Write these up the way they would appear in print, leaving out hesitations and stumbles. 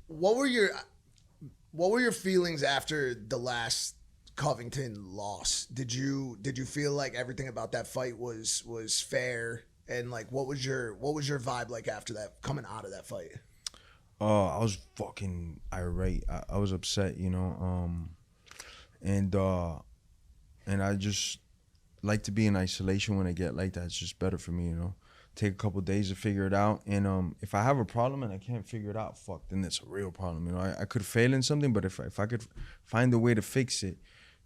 what were your feelings after the last Covington loss? Did you feel like everything about that fight was fair? And like, what was your vibe like after that, coming out of that fight? I was fucking irate. I was upset, and I just like to be in isolation when I get like that. It's just better for me, Take a couple days to figure it out, and if I have a problem and I can't figure it out, fuck, then it's a real problem. I could fail in something, but if I could find a way to fix it,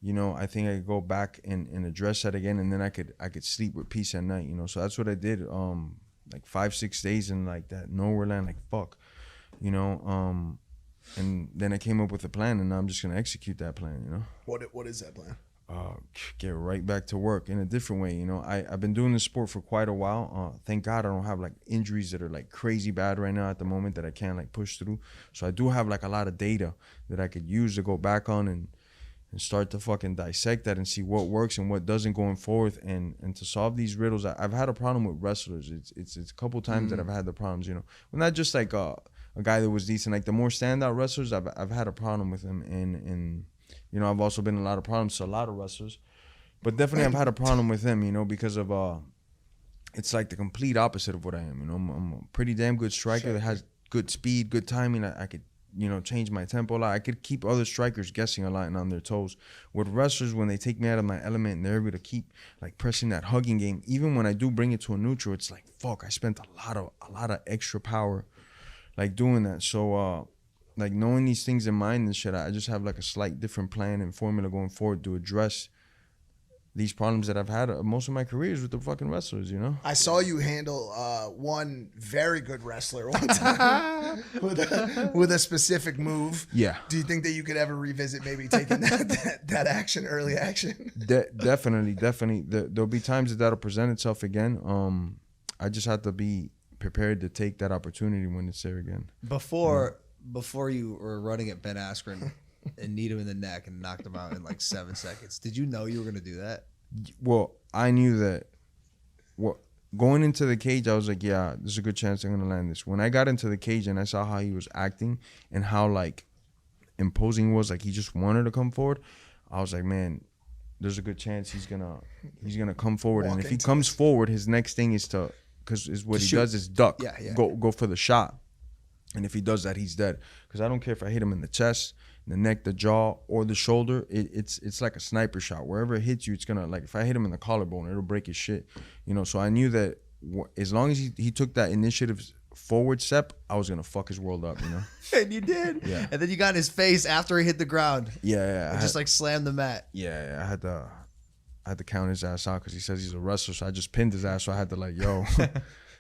I think I could go back and address that again, and then I could sleep with peace at night, So that's what I did. Like 5-6 days in like that nowhere land, like fuck. And then I came up with a plan, and now I'm just gonna execute that plan. What is that plan? Get right back to work in a different way. I've been doing this sport for quite a while. Thank God I don't have like injuries that are like crazy bad right now at the moment that I can't like push through. So I do have like a lot of data that I could use to go back on and start to fucking dissect that and see what works and what doesn't going forward, and to solve these riddles. I've had a problem with wrestlers. It's a couple times that I've had the problems. Well, not just like a guy that was decent. Like the more standout wrestlers, I've had a problem with them, and I've also been in a lot of problems to a lot of wrestlers, but definitely I've had a problem with him. Because of it's like the complete opposite of what I am. I'm a pretty damn good striker that has good speed, good timing. I could change my tempo a lot. I could keep other strikers guessing a lot and on their toes. With wrestlers, when they take me out of my element and they're able to keep like pressing that hugging game, even when I do bring it to a neutral, it's like fuck, I spent a lot of extra power like doing that. So like knowing these things in mind and shit, I just have like a slight different plan and formula going forward to address these problems that I've had most of my careers with the fucking wrestlers, I saw you handle one very good wrestler one time with a specific move. Yeah. Do you think that you could ever revisit maybe taking that action, early action? Definitely. There'll be times that'll present itself again. I just have to be prepared to take that opportunity when it's there again. Before you were running at Ben Askren and kneed him in the neck and knocked him out in like 7 seconds, did you know you were going to do that? Well, I knew that. Going into the cage, I was like, yeah, there's a good chance I'm going to land this. When I got into the cage and I saw how he was acting and how like imposing he was, like he just wanted to come forward, I was like, man, there's a good chance he's gonna come forward. And if he comes forward, his next thing is because what he does is duck, go for the shot. And if he does that, he's dead. Because I don't care if I hit him in the chest, the neck, the jaw, or the shoulder. It's like a sniper shot. Wherever it hits you, it's gonna, like, if I hit him in the collarbone, it'll break his shit. So I knew that as long as he took that initiative forward step, I was gonna fuck his world up. And you did. Yeah. And then you got in his face after he hit the ground. Yeah. And just like slammed the mat. Yeah. I had to count his ass out because he says he's a wrestler. So I just pinned his ass. So I had to like, yo.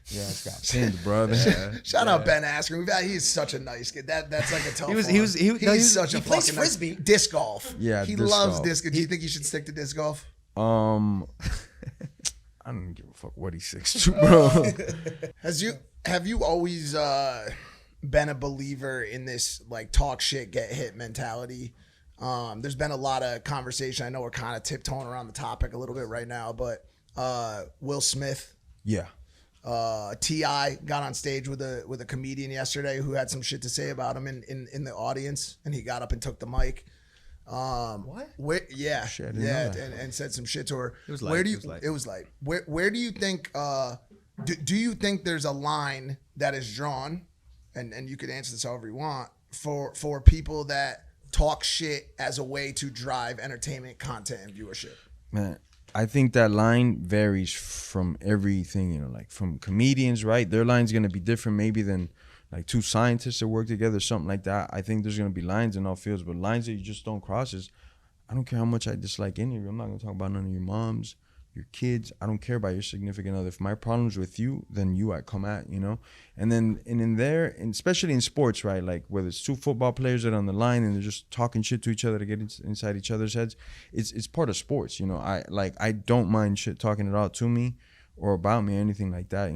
Yeah, I got pinned, brother. Shout out Ben Askren. He's such a nice kid. That's like a tough. He's such a plays fucking frisbee. Disc golf. Yeah, he disc loves golf. disc. Do you think he should stick to disc golf? I don't give a fuck what he's 6'2", bro. Have you always been a believer in this like talk shit, get hit mentality? There's been a lot of conversation. I know we're kind of tiptoeing around the topic a little bit right now, but Will Smith. Yeah. T.I. got on stage with a comedian yesterday who had some shit to say about him in the audience, and he got up and took the mic. What? Yeah, shit, and said some shit to her. It was light. Where do you think? Do you think there's a line that is drawn, and you could answer this however you want, for people that talk shit as a way to drive entertainment, content, and viewership? Man, I think that line varies from everything, like from comedians, right? Their line's going to be different maybe than like two scientists that work together, something like that. I think there's going to be lines in all fields, but lines that you just don't cross is, I don't care how much I dislike any of you. I'm not going to talk about none of your moms, your kids. I don't care about your significant other. If my problem's with you, then I come at, And then in there, and especially in sports, right? Like whether it's two football players that are on the line and they're just talking shit to each other to get inside each other's heads, it's part of sports, I don't mind shit talking it out to me or about me or anything like that.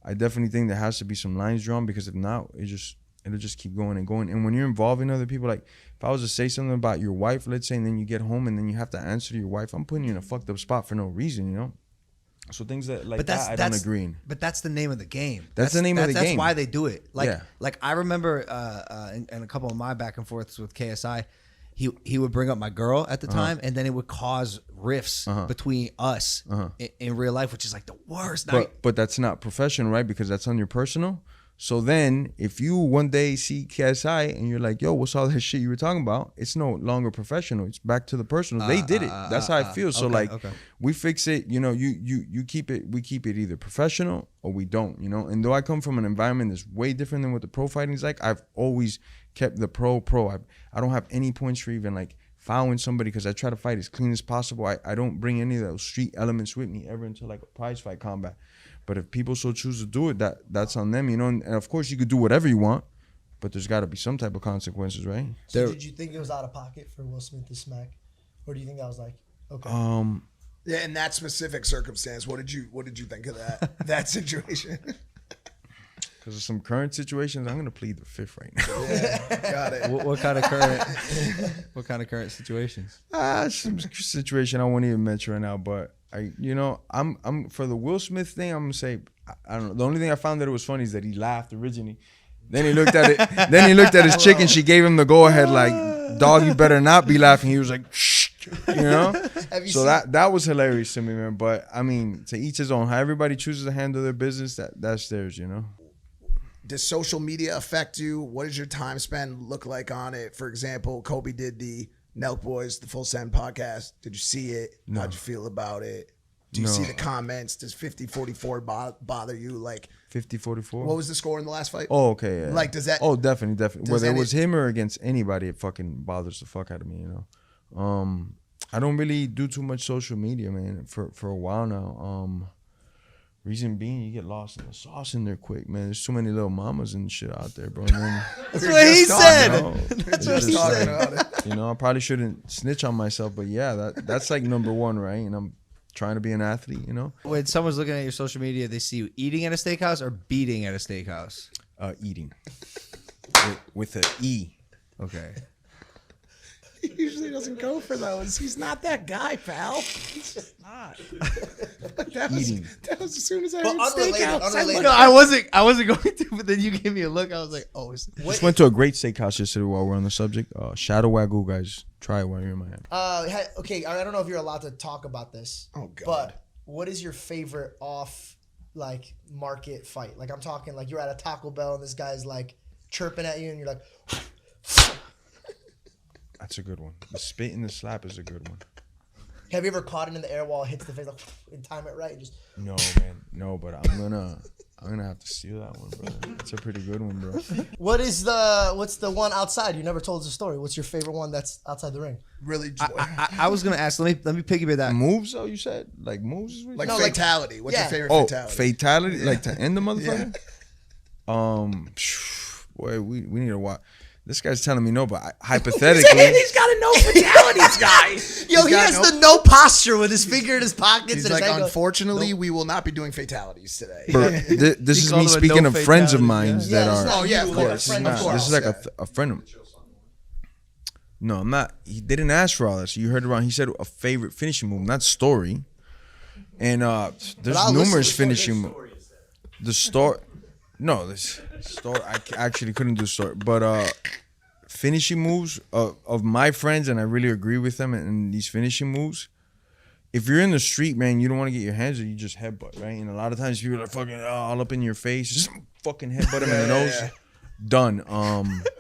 I definitely think there has to be some lines drawn, because if not, it'll just keep going and going. And when you're involving other people, like if I was to say something about your wife, let's say, and then you get home and then you have to answer to your wife, I'm putting you in a fucked up spot for no reason, So things that like that, I don't agree in. But that's the name of the game. That's the name of the game. That's why they do it. Like, Yeah. like I remember in a couple of my back and forths with KSI, he would bring up my girl at the time, and then it would cause rifts between us in real life, which is like the worst. But that's not professional, right? Because that's on your personal. So then, if you one day see KSI and you're like, "Yo, what's all that shit you were talking about?" It's no longer professional. It's back to the personal. They did it. That's how I feel. So we fix it. You know, you keep it. We keep it either professional or we don't. You know. And though I come from an environment that's way different than what the pro fighting is like, I've always kept the pro. I don't have any points for even like fouling somebody because I try to fight as clean as possible. I don't bring any of those street elements with me ever into like a prize fight combat. But if people so choose to do it, that's on them, you know. And of course, you could do whatever you want, but there's got to be some type of consequences, right? So did you think it was out of pocket for Will Smith to smack, or do you think that was like okay? Yeah, in that specific circumstance, what did you think of that situation? Because of some current situations, I'm gonna plead the fifth right now. Yeah, got it. What kind of current? What kind of current situations? Some situation I won't even mention right now, but I'm for the Will Smith thing. I'm gonna say I don't know. The only thing I found that it was funny is that he laughed originally. Then he looked at it. Then he looked at his chick and she gave him the go ahead, like, "Dog, you better not be laughing." He was like, "Shh," you know. So that was hilarious to me, man. But I mean, to each his own. How everybody chooses to handle their business, that's theirs, you know. Does social media affect you? What does your time spend look like on it? For example, Colby did the Nelk Boys, the Full Send podcast. Did you see it? No. How'd you feel about it? Do you see the comments? Does 50-44 bother you? Like 50-44? What was the score in the last fight? Oh, okay. Yeah. Like, does that? Oh, definitely. Whether it was him or against anybody, it fucking bothers the fuck out of me, you know. I don't really do too much social media, man, for a while now. Reason being, you get lost in the sauce in there quick, man. There's too many little mamas and shit out there, bro. And then, That's what he said. That's what he said. About it. You know, I probably shouldn't snitch on myself, but yeah, that's like number one, right? And I'm trying to be an athlete, you know. When someone's looking at your social media, they see you eating at a steakhouse or beating at a steakhouse. Eating with an E. Okay. He usually doesn't go for those. He's not that guy, pal. He's just not. Eating. That was as soon as I But heard steakhouse. unrelated. No, I wasn't going to, but then you gave me a look. I was like, oh. Just went to a great steakhouse yesterday while we're on the subject. Shadow Wagyu, guys. Try it while you're in Miami. Okay, I don't know if you're allowed to talk about this. Oh, God. But what is your favorite off like market fight? Like I'm talking like you're at a Taco Bell and this guy's like chirping at you and you're like. That's a good one. The spit and the slap is a good one. Have you ever caught it in the air while it hits the face like and time it right? And just No, man. No, but I'm gonna have to steal that one, bro. It's a pretty good one, bro. what's the one outside? You never told us a story. What's your favorite one that's outside the ring? Really, I was gonna ask. Let me piggyback that. Moves, though, you said? Like moves? Is what like you said? fatality. What's your favorite Oh, fatality? fatality? Like to end the motherfucker? Yeah. Boy, we need to watch. This guy's telling me no, but hypothetically, He's got a no fatalities guy. Yo, he has the no posture with his finger in his pockets. He's and like, his head goes, unfortunately, we will not be doing fatalities today. bro, this is called me him a speaking no of friends of fatality, mine yeah. that Yeah, are. it's not Oh, yeah, you, of like a course. friend Nah, of yours. This is like a friend of mine. No, I'm not. He didn't ask for all this. You heard around. He said a favorite finishing move, not story. And there's I'll numerous listen. finishing moves. The story. No, this story. I actually couldn't do story, but finishing moves of my friends, and I really agree with them. And these finishing moves, if you're in the street, man, you don't want to get your hands, or you just headbutt, right? And a lot of times people are fucking all up in your face, just fucking headbutt him in the nose. Yeah. Done.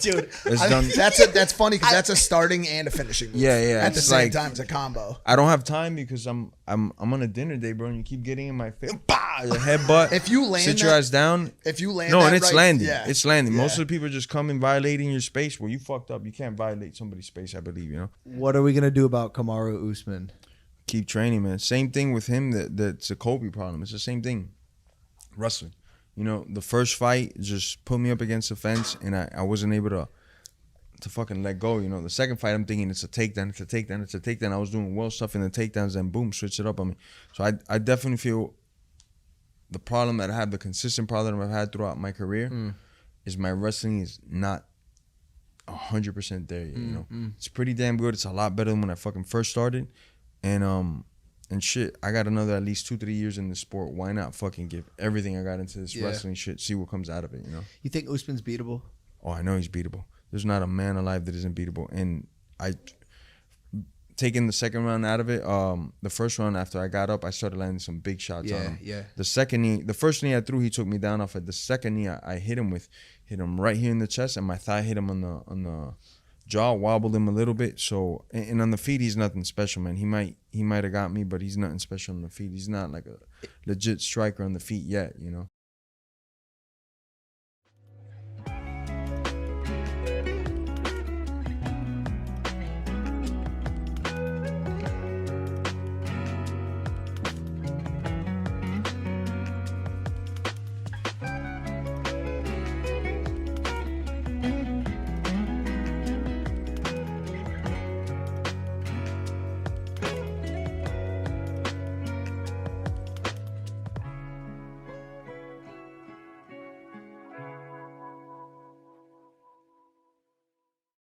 Dude, It's done. that's funny because that's a starting and a finishing move. Yeah. At the It's same like- time, it's a combo. I don't have time because I'm on a dinner date, bro, and you keep getting in my face. Bah, your headbutt. If you land sit your that- ass down. If you land No, that and it's right, landing. yeah. It's landing. Yeah. Most of the people just come and violating your space. Well, you fucked up. You can't violate somebody's space, I believe, you know? What are we gonna do about Kamaru Usman? Keep training, man. Same thing with him that's a Colby problem. It's the same thing. Wrestling. You know, the first fight just put me up against the fence, and I wasn't able to fucking let go. You know, the second fight, I'm thinking it's a takedown. I was doing well stuff in the takedowns, and boom, switch it up on me. So I definitely feel the problem that I have, the consistent problem I've had throughout my career, is my wrestling is not 100% there yet. You know, it's pretty damn good. It's a lot better than when I fucking first started, and And shit, I got another at least 2-3 years in the sport. Why not fucking give everything I got into this wrestling shit, see what comes out of it, you know? You think Usman's beatable? Oh, I know he's beatable. There's not a man alive that isn't beatable. And taking the second round out of it, the first round after I got up, I started landing some big shots on him. Yeah. The first knee I threw, he took me down off it. The second knee I hit him right here in the chest, and my thigh hit him on the jaw, wobbled him a little bit. So, and on the feet, he's nothing special, man. He might have got me, but he's nothing special on the feet. He's not like a legit striker on the feet yet, you know.